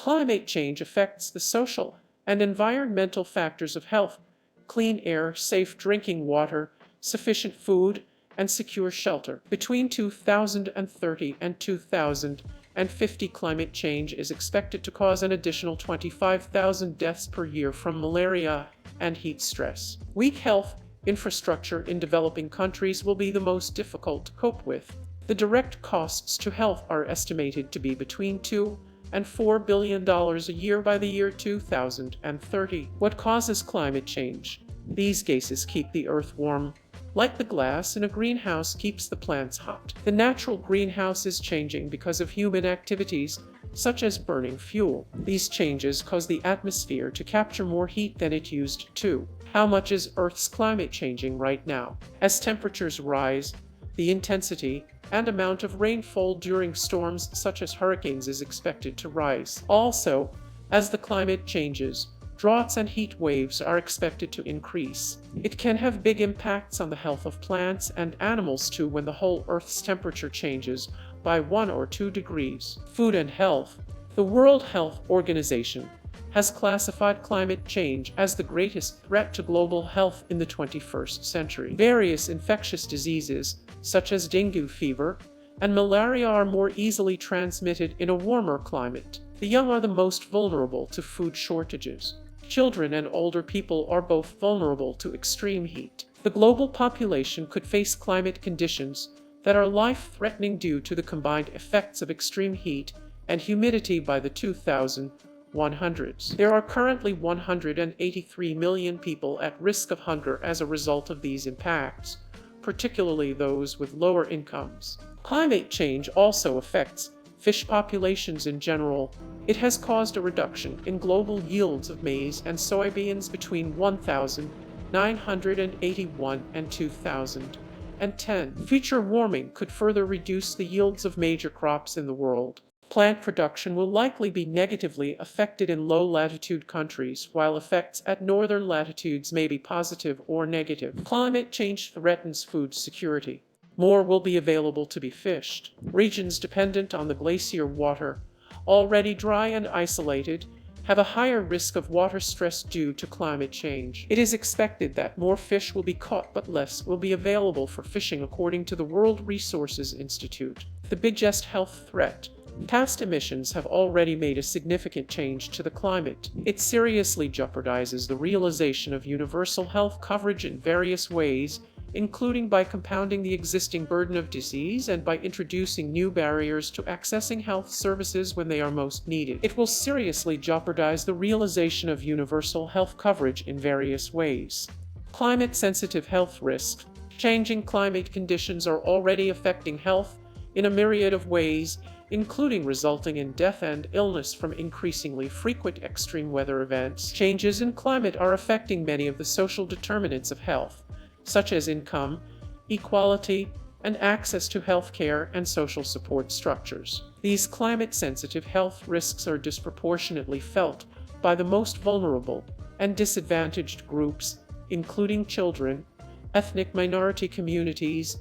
Climate change affects the social and environmental factors of health: clean air, safe drinking water, sufficient food, and secure shelter. Between 2030 and 2050, climate change is expected to cause an additional 25,000 deaths per year from malaria and heat stress. Weak health infrastructure in developing countries will be the most difficult to cope with. The direct costs to health are estimated to be between $2 and $4 billion a year by the year 2030. What causes climate change? These gases keep the Earth warm, like the glass in a greenhouse keeps the plants hot. The natural greenhouse is changing because of human activities, such as burning fuel. These changes cause the atmosphere to capture more heat than it used to. How much is Earth's climate changing right now? As temperatures rise, the intensity and amount of rainfall during storms such as hurricanes is expected to rise. Also, as the climate changes, droughts and heat waves are expected to increase. It can have big impacts on the health of plants and animals too when the whole Earth's temperature changes by 1 or 2 degrees. Food and health. The World Health Organization has classified climate change as the greatest threat to global health in the 21st century. Various infectious diseases, such as dengue fever and malaria, are more easily transmitted in a warmer climate. The young are the most vulnerable to food shortages. Children and older people are both vulnerable to extreme heat. The global population could face climate conditions that are life-threatening due to the combined effects of extreme heat and humidity by the 2100s. There are currently 183 million people at risk of hunger as a result of these impacts, particularly those with lower incomes. Climate change also affects fish populations in general. It has caused a reduction in global yields of maize and soybeans between 1981 and 2010. Future warming could further reduce the yields of major crops in the world. Plant production will likely be negatively affected in low-latitude countries, while effects at northern latitudes may be positive or negative. Climate change threatens food security. More will be available to be fished. Regions dependent on the glacier water, already dry and isolated, have a higher risk of water stress due to climate change. It is expected that more fish will be caught but less will be available for fishing, according to the World Resources Institute. The biggest health threat. Past emissions have already made a significant change to the climate. It seriously jeopardizes the realization of universal health coverage in various ways, including by compounding the existing burden of disease and by introducing new barriers to accessing health services when they are most needed. It will seriously jeopardize the realization of universal health coverage in various ways. Climate-sensitive health risks. Changing climate conditions are already affecting health in a myriad of ways, including resulting in death and illness from increasingly frequent extreme weather events. Changes in climate are affecting many of the social determinants of health, such as income, equality, and access to health care and social support structures. These climate-sensitive health risks are disproportionately felt by the most vulnerable and disadvantaged groups, including children, ethnic minority communities,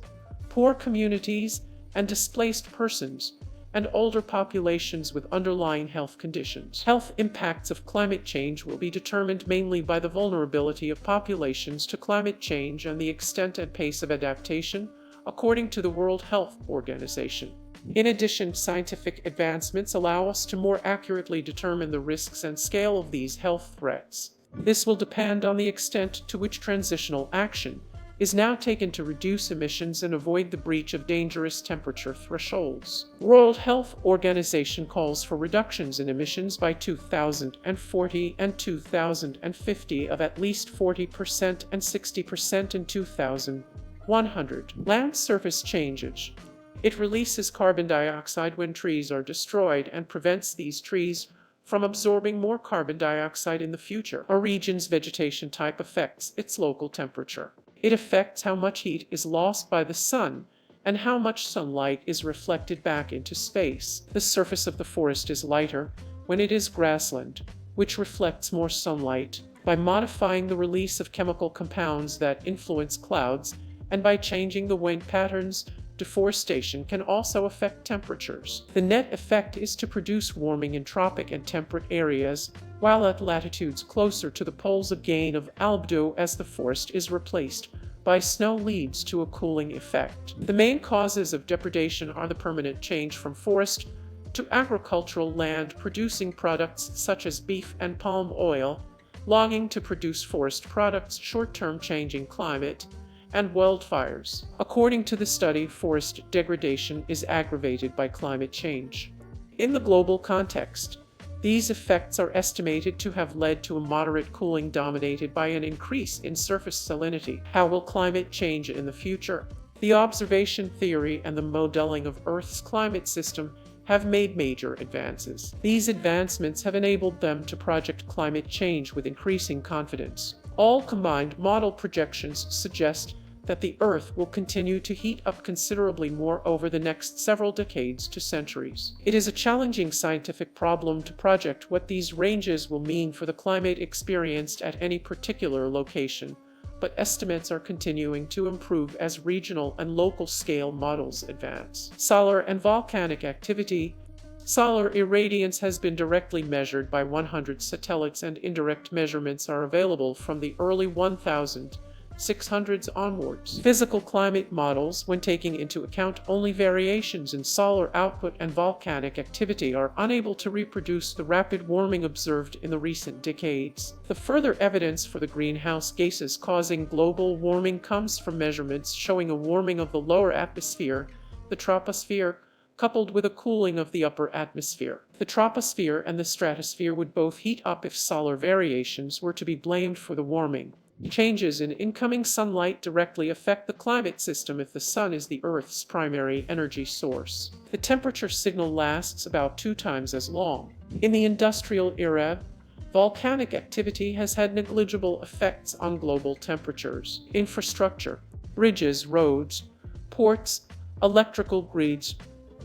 poor communities, and displaced persons, and older populations with underlying health conditions. Health impacts of climate change will be determined mainly by the vulnerability of populations to climate change and the extent and pace of adaptation, according to the World Health Organization. In addition, scientific advancements allow us to more accurately determine the risks and scale of these health threats. This will depend on the extent to which transitional action is now taken to reduce emissions and avoid the breach of dangerous temperature thresholds. World Health Organization calls for reductions in emissions by 2040 and 2050 of at least 40% and 60% in 2100. Land surface changes. It releases carbon dioxide when trees are destroyed and prevents these trees from absorbing more carbon dioxide in the future. A region's vegetation type affects its local temperature. It affects how much heat is lost by the sun and how much sunlight is reflected back into space. The surface of the forest is lighter when it is grassland, which reflects more sunlight. By modifying the release of chemical compounds that influence clouds and by changing the wind patterns deforestation can also affect temperatures. The net effect is to produce warming in tropic and temperate areas, while at latitudes closer to the poles a gain of albedo as the forest is replaced by snow leads to a cooling effect. The main causes of depredation are the permanent change from forest to agricultural land producing products such as beef and palm oil, logging to produce forest products, short-term changing climate, and wildfires. According to the study, forest degradation is aggravated by climate change. In the global context, these effects are estimated to have led to a moderate cooling dominated by an increase in surface salinity. How will climate change in the future? The observation theory and the modeling of Earth's climate system have made major advances. These advancements have enabled them to project climate change with increasing confidence. All combined model projections suggest that the Earth will continue to heat up considerably more over the next several decades to centuries. It is a challenging scientific problem to project what these ranges will mean for the climate experienced at any particular location, but estimates are continuing to improve as regional and local scale models advance. Solar and volcanic activity. Solar irradiance has been directly measured by 100 satellites, and indirect measurements are available from the early 1600s onwards. Physical climate models, when taking into account only variations in solar output and volcanic activity, are unable to reproduce the rapid warming observed in the recent decades. The further evidence for the greenhouse gases causing global warming comes from measurements showing a warming of the lower atmosphere, the troposphere, coupled with a cooling of the upper atmosphere. The troposphere and the stratosphere would both heat up if solar variations were to be blamed for the warming. Changes in incoming sunlight directly affect the climate system if the sun is the Earth's primary energy source. The temperature signal lasts about 2 times as long. In the industrial era, volcanic activity has had negligible effects on global temperatures. Infrastructure, bridges, roads, ports, electrical grids,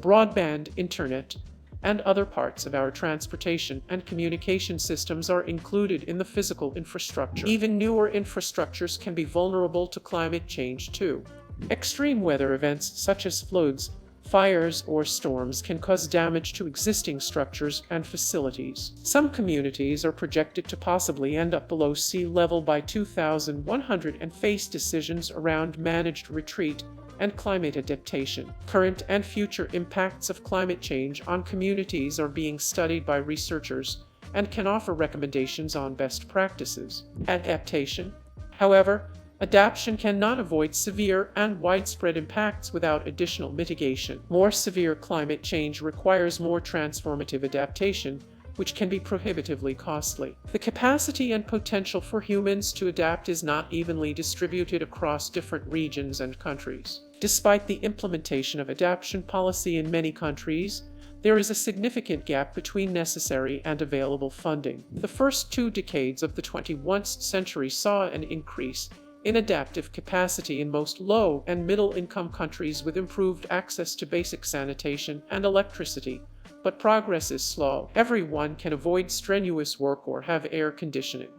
broadband internet, and other parts of our transportation and communication systems are included in the physical infrastructure. Even newer infrastructures can be vulnerable to climate change too. Extreme weather events such as floods, fires, or storms can cause damage to existing structures and facilities. Some communities are projected to possibly end up below sea level by 2100 and face decisions around managed retreat and climate adaptation. Current and future impacts of climate change on communities are being studied by researchers and can offer recommendations on best practices. Adaptation. However, adaptation cannot avoid severe and widespread impacts without additional mitigation. More severe climate change requires more transformative adaptation, which can be prohibitively costly. The capacity and potential for humans to adapt is not evenly distributed across different regions and countries. Despite the implementation of adaptation policy in many countries, there is a significant gap between necessary and available funding. The first 2 decades of the 21st century saw an increase in adaptive capacity in most low- and middle-income countries with improved access to basic sanitation and electricity, but progress is slow. Everyone can avoid strenuous work or have air conditioning.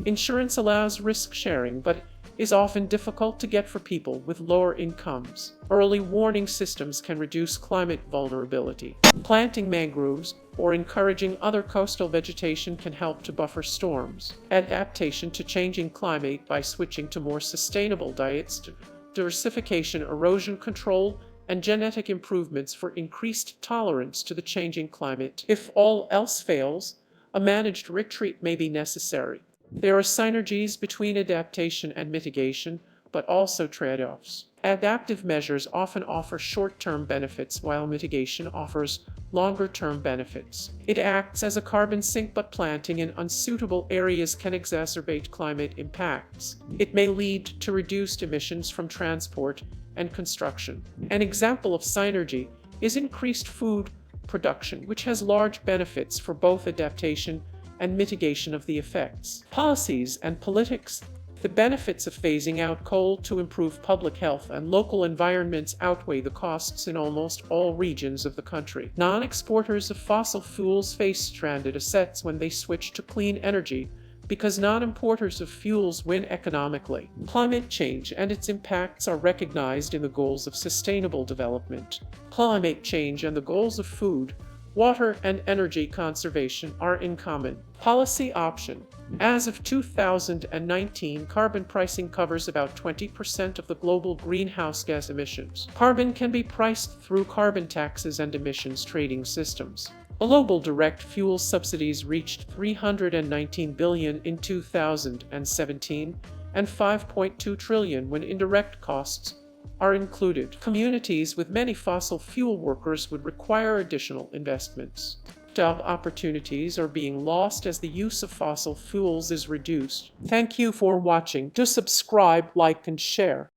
Insurance allows risk sharing, but is often difficult to get for people with lower incomes. Early warning systems can reduce climate vulnerability. Planting mangroves or encouraging other coastal vegetation can help to buffer storms. Adaptation to changing climate by switching to more sustainable diets, diversification, erosion control, and genetic improvements for increased tolerance to the changing climate. If all else fails, a managed retreat may be necessary. There are synergies between adaptation and mitigation, but also trade-offs. Adaptive measures often offer short-term benefits, while mitigation offers longer-term benefits. It acts as a carbon sink, but planting in unsuitable areas can exacerbate climate impacts. It may lead to reduced emissions from transport and construction. An example of synergy is increased food production, which has large benefits for both adaptation and mitigation of the effects. Policies and politics. The benefits of phasing out coal to improve public health and local environments outweigh the costs in almost all regions of the country. Non-exporters of fossil fuels face stranded assets when they switch to clean energy because non-importers of fuels win economically. Climate change and its impacts are recognized in the goals of sustainable development. Climate change and the goals of food, water, and energy conservation are in common. Policy option. As of 2019, carbon pricing covers about 20% of the global greenhouse gas emissions. Carbon can be priced through carbon taxes and emissions trading systems. Global direct fuel subsidies reached $319 billion in 2017 and $5.2 trillion when indirect costs are included. Communities with many fossil fuel workers would require additional investments. Job opportunities are being lost as the use of fossil fuels is reduced. Thank you for watching. Do subscribe, like, and share.